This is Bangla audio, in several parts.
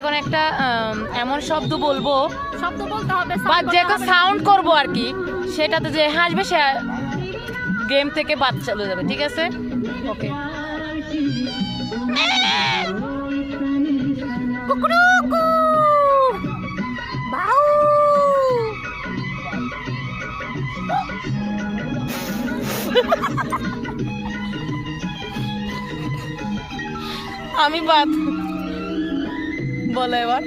এখন একটা এমন শব্দ বলবো, শব্দ বলতে হবে, বা যে সাউন্ড করবো আর কি, সেটাতে যে হাসবে সে গেম থেকে বাদ চলে যাবে, ঠিক আছে? ওকে। কুকুরুকু বাউ। আমি বাদ বলো এবার।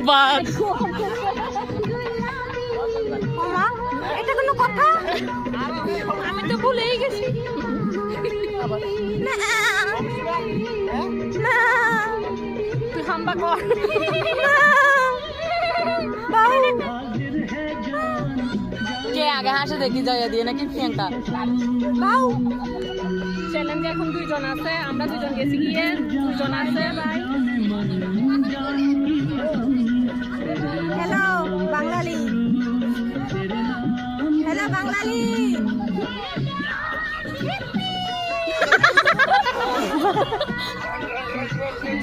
বাদ। ওমা, এটা কোনো কথা? আমি তো ভুলেই গেছি। না না, তুই হাম্বা কর। বাউ। কে আগে হাসে দেখি জয়া দিয়ে নাকি প্রিয়াঙ্কা? বাউ। চ্যালেঞ্জে এখন 2 জন আছে, আমরা 2 জন গেছি গিয়ে 2 জন আছে ভাই। হ্যালো বাঙালি, হ্যালো বাঙালি।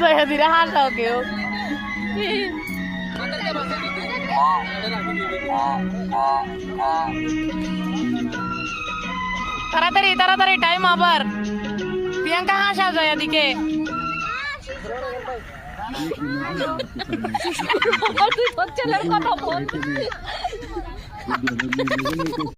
জয়া দিরে হাসাও কেউ। তাড়াতাড়ি তাড়াতাড়ি, টাইম আবার। প্রিয়াঙ্কা হাসাও জয়া দিকে। কথা বল।